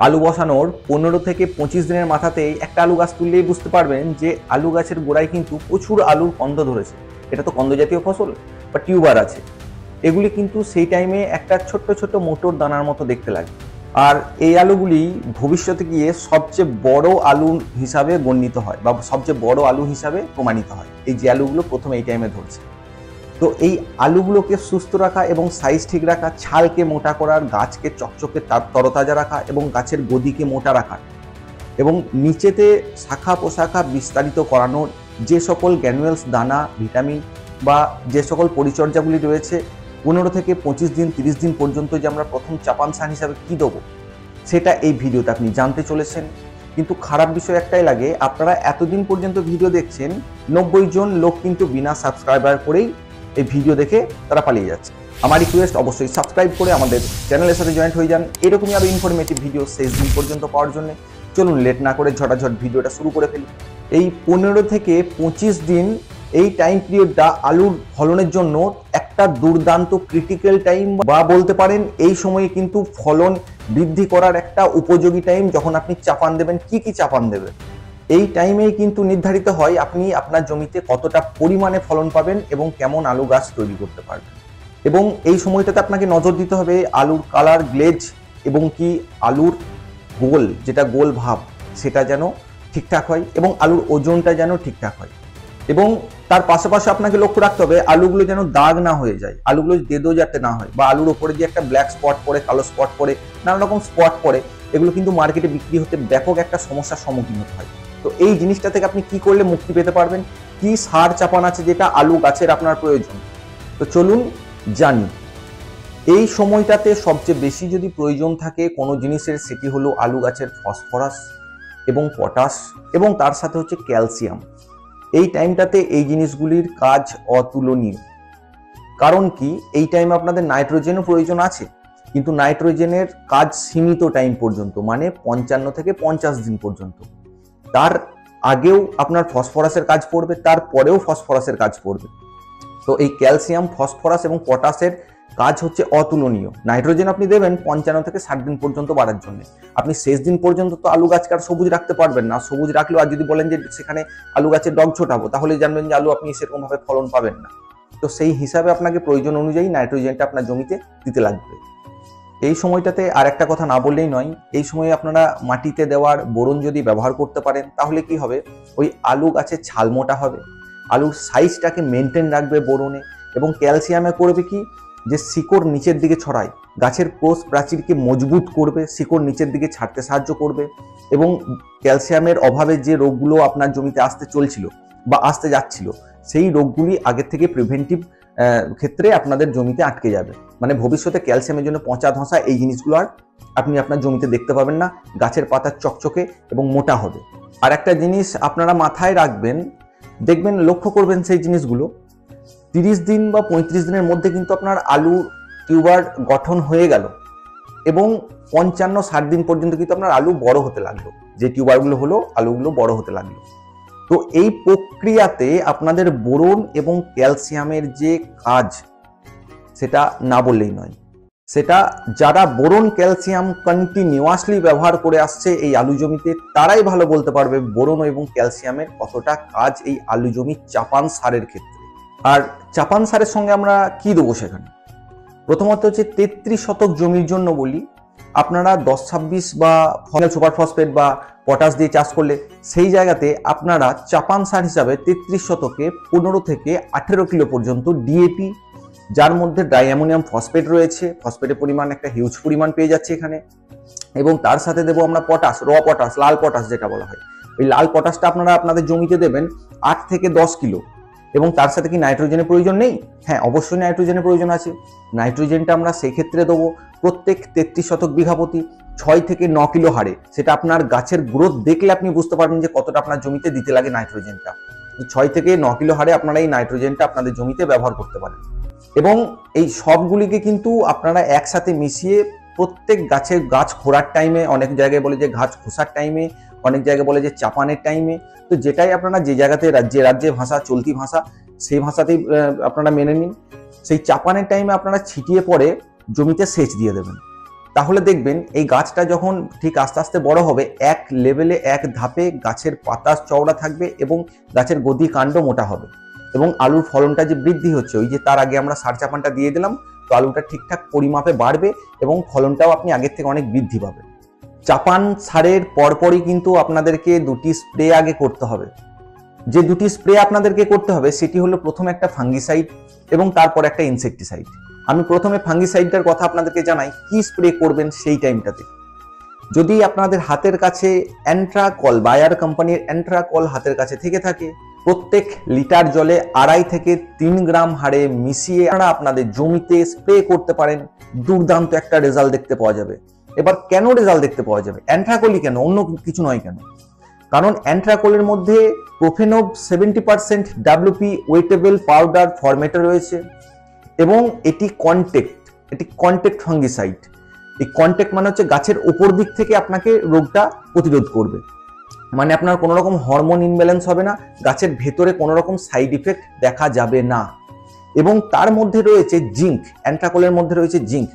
আলু বসানোর 15 থেকে 25 দিনের মাথাতেই একটা আলু গাছ তুললেই বুঝতে পারবেন যে আলু গাছের গোড়ায় কিন্তু প্রচুর আলুর কন্দ ধরেছে। এটা তো কন্দ জাতীয় ফসল বা টিউবার আছে। এগুলি কিন্তু সেই টাইমে একটা ছোট্ট ছোট্ট মোটর দানার মতো দেখতে লাগে। আর এই আলুগুলি ভবিষ্যতে গিয়ে সবচেয়ে বড় আলু হিসাবে গণ্যিত হয় বা সবচেয়ে বড় আলু হিসাবে প্রমাণিত হয়, এই যে আলুগুলো প্রথমে এই টাইমে ধরছে। তো এই আলুগুলোকে সুস্থ রাখা এবং সাইজ ঠিক রাখা, ছালকে মোটা করার, গাছকে চকচকে তরতাজা রাখা এবং গাছের গদিকে মোটা রাখা এবং নিচেতে শাখা পোশাখা বিস্তারিত করানোর যে সকল গ্র্যানুয়েলস, দানা, ভিটামিন বা যে সকল পরিচর্যাগুলি রয়েছে, 15 থেকে 25 দিন 30 দিন পর্যন্ত যে আমরা প্রথম চাপান সার হিসাবে কি দেবো সেটা এই ভিডিওতে আপনি জানতে চলেছেন। কিন্তু খারাপ বিষয় একটাই লাগে, আপনারা এতদিন পর্যন্ত ভিডিও দেখছেন, 90 জন লোক কিন্তু বিনা সাবস্ক্রাইবার করেই এই ভিডিও দেখে তারা পালিয়ে যাচ্ছে। আমার রিকোয়েস্ট, অবশ্যই সাবস্ক্রাইব করে আমাদের চ্যানেলের সাথে জয়েন্ট হয়ে যান এরকমই আরো ইনফরমেটিভ ভিডিও শেষ দিন পর্যন্ত পাওয়ার জন্য। চলুন লেট না করে ঝটাঝট ভিডিওটা শুরু করে ফেলি। এই 15 থেকে 25 দিন এই টাইম পিরিয়ডটা আলুর ফলনের জন্য একটা দুর্দান্ত ক্রিটিক্যাল টাইম, বা বলতে পারেন এই সময়ে কিন্তু ফলন বৃদ্ধি করার একটা উপযোগী টাইম। যখন আপনি চাপান দেবেন, কি কি চাপান দেবেন, এই টাইমেই কিন্তু নির্ধারিত হয় আপনি আপনার জমিতে কতটা পরিমাণে ফলন পাবেন এবং কেমন আলু গাছ তৈরি করতে পারবেন। এবং এই সময়টাতে আপনাকে নজর দিতে হবে আলুর কালার, গ্লেজ এবং কি আলুর গোল, যেটা গোল ভাব, সেটা যেন ঠিকঠাক হয় এবং আলুর ওজনটা যেন ঠিকঠাক হয়। এবং তার পাশাপাশি আপনাকে লক্ষ্য রাখতে হবে আলুগুলো যেন দাগ না হয়ে যায়, আলুগুলো দেদো যাতে না হয়, বা আলুর ওপরে যে একটা ব্ল্যাক স্পট পড়ে, কালো স্পট পড়ে, নানা রকম স্পট পড়ে, এগুলো কিন্তু মার্কেটে বিক্রি হতে ব্যাপক একটা সমস্যার সম্মুখীন হতে হয়। তো এই জিনিসটা থেকে আপনি কি করলে মুক্তি পেতে পারবেন, কি সার চাপান আছে যেটা আলু গাছের আপনার প্রয়োজন, তো চলুন জানি। এই সময়টাতে সবচেয়ে বেশি যদি প্রয়োজন থাকে কোনো জিনিসের, সেটি হলো আলু গাছের ফসফরাস এবং পটাশ এবং তার সাথে হচ্ছে ক্যালসিয়াম। এই টাইমটাতে এই জিনিসগুলির কাজ অতুলনীয়। কারণ কি, এই টাইমে আপনাদের নাইট্রোজেনও প্রয়োজন আছে, কিন্তু নাইট্রোজেনের কাজ সীমিত টাইম পর্যন্ত, মানে 55 থেকে 50 দিন পর্যন্ত। তার আগেও আপনার ফসফরাসের কাজ পড়বে, তারপরেও ফসফরাসের কাজ পড়বে। তো এই ক্যালসিয়াম, ফসফরাস এবং পটাশের কাজ হচ্ছে অতুলনীয়। নাইট্রোজেন আপনি দেবেন 55 থেকে 60 দিন পর্যন্ত বাড়ার জন্য। আপনি শেষ দিন পর্যন্ত তো আলু গাছকে আর সবুজ রাখতে পারবেন না। সবুজ রাখলেও আর যদি বলেন যে সেখানে আলু গাছের ডগ ছোটাবো, তাহলে জানবেন যে আলু আপনি সেরকম ভাবে ফলন পাবেন না। তো সেই হিসাবে আপনাকে প্রয়োজন অনুযায়ী নাইট্রোজেনটা আপনার জমিতে দিতে লাগবে। এই সময়টাতে আর একটা কথা না বললেই নয়, এই সময়ে আপনারা মাটিতে দেওয়ার বোরন যদি ব্যবহার করতে পারেন, তাহলে কি হবে, ওই আলু গাছের ছাল মোটা হবে, আলুর সাইজটাকে মেনটেন রাখবে বোরনে। এবং ক্যালসিয়ামে করবে কি, যে শিকড় নিচের দিকে ছড়ায়, গাছের কোষ প্রাচীরকে মজবুত করবে, শিকড় নিচের দিকে ছাড়তে সাহায্য করবে। এবং ক্যালসিয়ামের অভাবে যে রোগগুলো আপনার জমিতে আসতে চলছিল বা আসতে যাচ্ছিল, সেই রোগগুলি আগের থেকে প্রিভেন্টিভ ক্ষেত্রে আপনাদের জমিতে আটকে যাবে। মানে ভবিষ্যতে ক্যালসিয়ামের জন্য পচা ধসা এই জিনিসগুলো আর আপনি আপনার জমিতে দেখতে পাবেন না, গাছের পাতা চকচকে এবং মোটা হবে। আর একটা জিনিস আপনারা মাথায় রাখবেন, দেখবেন, লক্ষ্য করবেন সেই জিনিসগুলো, 30 দিন বা 35 দিনের মধ্যে কিন্তু আপনার আলু টিউবার গঠন হয়ে গেল এবং 55-60 দিন পর্যন্ত কিন্তু আপনার আলু বড় হতে লাগলো, যে টিউবারগুলো হলো আলুগুলো বড় হতে লাগলো। তো এই প্রক্রিয়াতে আপনাদের বোরন এবং ক্যালসিয়ামের যে কাজ, সেটা না বললেই নয়। সেটা যারা বোরন ক্যালসিয়াম কন্টিনিউয়াসলি ব্যবহার করে আসছে এই আলু জমিতে, তারাই ভালো বলতে পারবে বোরন এবং ক্যালসিয়ামের কতটা কাজ এই আলু জমি চাপান সারের ক্ষেত্রে। আর চাপান সারের সঙ্গে আমরা কি দেবো সেখানে, প্রথমত হচ্ছে 33 শতক জমির জন্য বলি, আপনারা 10-26 বা সুপার ফসফেট বা পটাশ দিয়ে চাষ করলে সেই জায়গাতে আপনারা চাপান সার হিসাবে 33 শতকে 15 থেকে 18 কিলো পর্যন্ত ডিএপি, যার মধ্যে ডাইঅ্যামোনিয়াম ফসফেট রয়েছে, ফসফেটের পরিমাণ একটা হিউজ পরিমাণ পেয়ে যাচ্ছে এখানে। এবং তার সাথে দেবো আমরা পটাশ, র পটাশ, লাল পটাশ যেটা বলা হয়। ওই লাল পটাশটা আপনারা আপনাদের জমিতে দেবেন 8 থেকে 10 কিলো। এবং তার সাথে কি নাইট্রোজেনের প্রয়োজন নেই? হ্যাঁ, অবশ্যই নাইট্রোজেনের প্রয়োজন আছে। নাইট্রোজেনটা আমরা সেই ক্ষেত্রে দেবো প্রত্যেক 33 শতক বিঘা প্রতি 6 থেকে 9 কিলো হারে। সেটা আপনার গাছের গ্রোথ দেখলে আপনি বুঝতে পারবেন যে কতটা আপনার জমিতে দিতে লাগে নাইট্রোজেনটা। 6 থেকে 9 কিলো হারে আপনারা এই নাইট্রোজেনটা আপনাদের জমিতে ব্যবহার করতে পারেন। এবং এই সবগুলিকে কিন্তু আপনারা একসাথে মিশিয়ে প্রত্যেক গাছ খোঁড়ার টাইমে, অনেক জায়গায় বলে যে গাছ খোসার টাইমে, অনেক জায়গায় বলে যে চাপানের টাইমে, তো যেটাই আপনারা যে জায়গাতে রাজ্যে ভাষা, চলতি ভাষা, সেই ভাষাতেই আপনারা মেনে নিন। সেই চাপানের টাইমে আপনারা ছিটিয়ে পরে জমিতে সেচ দিয়ে দেবেন। তাহলে দেখবেন এই গাছটা যখন ঠিক আস্তে আস্তে বড় হবে, এক লেভেলে এক ধাপে গাছের পাতা চওড়া থাকবে এবং গাছের গদি কাণ্ড মোটা হবে, এবং আলুর ফলনটা যে বৃদ্ধি হচ্ছে, ওই যে তার আগে আমরা সার চাপানটা দিয়ে দিলাম, তো আলুটা ঠিকঠাক পরিমাপে বাড়বে এবং ফলনটাও আপনি আগের থেকে অনেক বৃদ্ধি পাবেন। চাপান সারের পরপরই কিন্তু আপনাদেরকে দুটি স্প্রে আগে করতে হবে। যে দুটি স্প্রে আপনাদেরকে করতে হবে সেটি হলো প্রথমে একটা ফাঙ্গিসাইড এবং তারপর একটা ইনসেকটিসাইড। আমি প্রথমে ফাঙ্গিসাইডটার কথা আপনাদেরকে জানাই, কি স্প্রে করবেন সেই টাইমটাতে। যদি আপনাদের হাতের কাছে অ্যান্ট্রাকল, বায়ার কোম্পানির অ্যান্ট্রাকল হাতের কাছে থেকে থাকে, প্রত্যেক লিটার জলে 2.5 থেকে 3 গ্রাম হারে মিশিয়ে আপনারা আপনাদের জমিতে স্প্রে করতে পারেন। দুর্দান্ত একটা রেজাল্ট দেখতে পাওয়া যাবে। এবার কেন রেজাল্ট দেখতে পাওয়া যাবে? অ্যান্ট্রাকলই কেন, অন্য কিছু নয় কেন? কারণ অ্যান্ট্রাকলের মধ্যে প্রোফেনব 70% WP ওয়েটেবল পাউডার ফরম্যাটে রয়েছে এবং এটি কন্টেক্ট ফাঙ্গিসাইড। এই কন্টেক্ট মানে হচ্ছে গাছের ওপর দিক থেকে আপনাকে রোগটা প্রতিরোধ করবে, মানে আপনার কোনো রকম হরমোন ইনব্যালেন্স হবে না, গাছের ভেতরে কোনো রকম সাইড ইফেক্ট দেখা যাবে না। এবং তার মধ্যে রয়েছে জিঙ্ক, অ্যান্ট্রাকলের মধ্যে রয়েছে জিঙ্ক,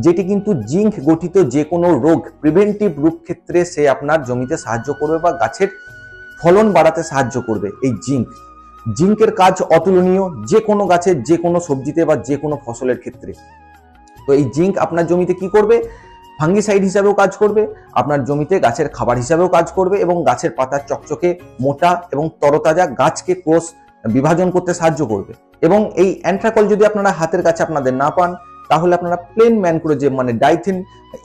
যেটি কিন্তু জিঙ্ক গঠিত যে কোনো রোগ প্রিভেন্টিভ রূপ ক্ষেত্রে সে আপনার জমিতে সাহায্য করবে বা গাছের ফলন বাড়াতে সাহায্য করবে। এই জিঙ্কের কাজ অতুলনীয়, যে কোনো গাছের যে কোনো সবজিতে বা যে কোনো ফসলের ক্ষেত্রে। তো এই জিঙ্ক আপনার জমিতে কি করবে? ফাঙ্গিসাইড হিসাবেও কাজ করবে, আপনার জমিতে গাছের খাবার হিসাবেও কাজ করবে এবং গাছের পাতা চকচকে মোটা এবং তরতাজা, গাছকে কোষ বিভাজন করতে সাহায্য করবে। এবং এই অ্যান্ট্রাকল যদি আপনারা হাতের কাছে আপনাদের না পান, তাহলে আপনারা প্লেন ম্যানক্রোজেব মানে ডাইথিন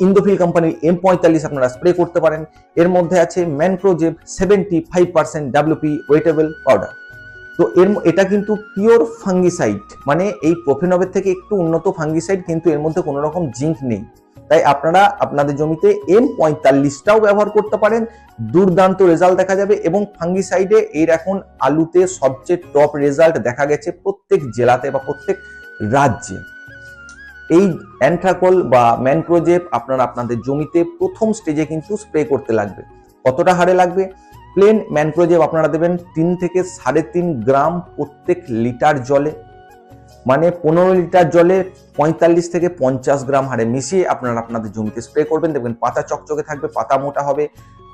ইন্দোফিল কোম্পানির M45 আপনারা স্প্রে করতে পারেন। এর মধ্যে আছে ম্যানক্রোজেব 75% WP ওয়েটেবল পাউডার। তো এটা কিন্তু পিওর ফাঙ্গিসাইড, মানে এই প্রোফেনবের থেকে একটু উন্নত ফাঙ্গিসাইড, কিন্তু এর মধ্যে কোনো রকম জিঙ্ক নেই। তাই আপনারা আপনাদের জমিতে M45টাও ব্যবহার করতে পারেন, দুর্দান্ত রেজাল্ট দেখা যাবে। এবং ফাঙ্গিসাইডে এর এখন আলুতে সবচেয়ে টপ রেজাল্ট দেখা গেছে প্রত্যেক জেলাতে বা প্রত্যেক রাজ্যে। এই অ্যান্ট্রাকল বা ম্যানক্রোজেব আপনারা আপনাদের জমিতে প্রথম স্টেজে কিন্তু স্প্রে করতে লাগবে। কতটা হারে লাগবে? প্লেন ম্যানক্রোজেব আপনারা দেবেন 3 থেকে 3.5 গ্রাম প্রত্যেক লিটার জলে, মানে 15 লিটার জলে 45 থেকে 50 গ্রাম হারে মিশিয়ে আপনারা আপনাদের জমিতে স্প্রে করবেন। দেখবেন পাতা চকচকে থাকবে, পাতা মোটা হবে,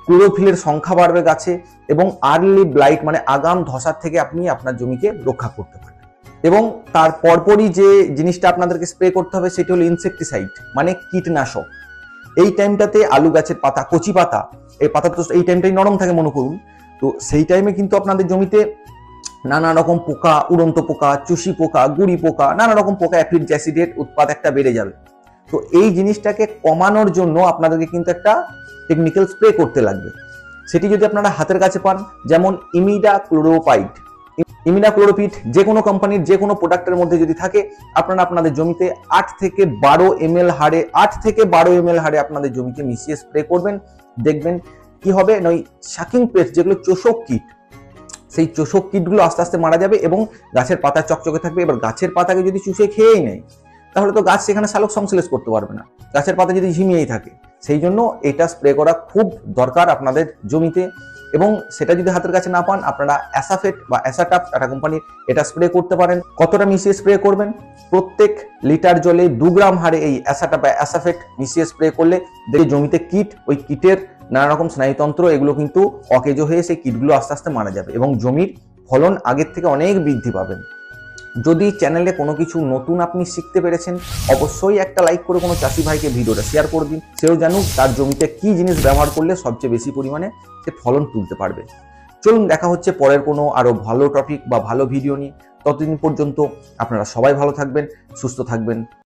ক্লোরোফিলের সংখ্যা বাড়বে গাছে, এবং আর্লি ব্লাইট মানে আগাম ধসার থেকে আপনি আপনার জমিকে রক্ষা করতে পারবেন। এবং তার পরপরই যে জিনিসটা আপনাদেরকে স্প্রে করতে হবে সেটি হলো ইনসেকটিসাইড মানে কীটনাশক। এই টাইমটাতে আলু গাছের পাতা, কচি পাতা, এই পাতা তো এই টাইমটাই নরম থাকে মনে করুন, তো সেই টাইমে কিন্তু আপনাদের জমিতে নানা রকম পোকা, উড়ন্ত পোকা, চুষি পোকা, গুড়ি পোকা, নানা রকম পোকা, অ্যাফিড অ্যাসিডের উৎপাদ একটা বেড়ে যাবে। তো এই জিনিসটাকে কমানোর জন্য আপনাদেরকে কিন্তু একটা টেকনিক্যাল স্প্রে করতে লাগবে। সেটি যদি আপনারা হাতের কাছে পান, যেমন ইমিডাক্লোরোপিড যে কোনো কোম্পানির যে কোনো প্রোডাক্টের মধ্যে যদি থাকে, আপনারা আপনাদের জমিতে 8 থেকে 12 ml হারে আপনাদের জমিতে মিশিয়ে স্প্রে করবেন। দেখবেন কি হবে, ওই শাকিং পেস্ট যেগুলো চোষক কীট, সেই চোষক কীটগুলো আস্তে আস্তে মারা যাবে এবং গাছের পাতা চকচকে থাকবে। এবার গাছের পাতাকে যদি চুষে খেয়েই নেয়, তাহলে তো গাছ সেখানে সালোক সংশ্লেষ করতে পারবে না, গাছের পাতা যদি ঝিমিয়েই থাকে। সেই জন্য এটা স্প্রে করা খুব দরকার আপনাদের জমিতে। এবং সেটা যদি হাতের কাছে না পান, আপনারা অ্যাসাফেট বা অ্যাসাটাপ টাটা কোম্পানির এটা স্প্রে করতে পারেন। কতটা মিশিয়ে স্প্রে করবেন? প্রত্যেক লিটার জলে 2 গ্রাম হারে এই অ্যাসাটাপ বা অ্যাসাফেট মিশিয়ে স্প্রে করলে দেখে জমিতে কীট, ওই কীটের নানা রকম স্নায়ুতন্ত্র এগুলো কিন্তু অকেজো হয়ে সেই কীটগুলো আস্তে আস্তে মারা যাবে এবং জমির ফলন আগের থেকে অনেক বৃদ্ধি পাবেন। যদি চ্যানেলে কোনো কিছু নতুন আপনি শিখতে পেরেছেন, অবশ্যই একটা লাইক করে কোনো চাষি ভাইকে ভিডিওটা শেয়ার করে দিন, সেও জানুক তার জমিতে কি জিনিস ব্যবহার করলে সবচেয়ে বেশি পরিমাণে সে ফলন তুলতে পারবে। চলুন দেখা হচ্ছে পরের কোনো আরো ভালো টপিক বা ভালো ভিডিও নিয়ে। ততদিন পর্যন্ত আপনারা সবাই ভালো থাকবেন, সুস্থ থাকবেন।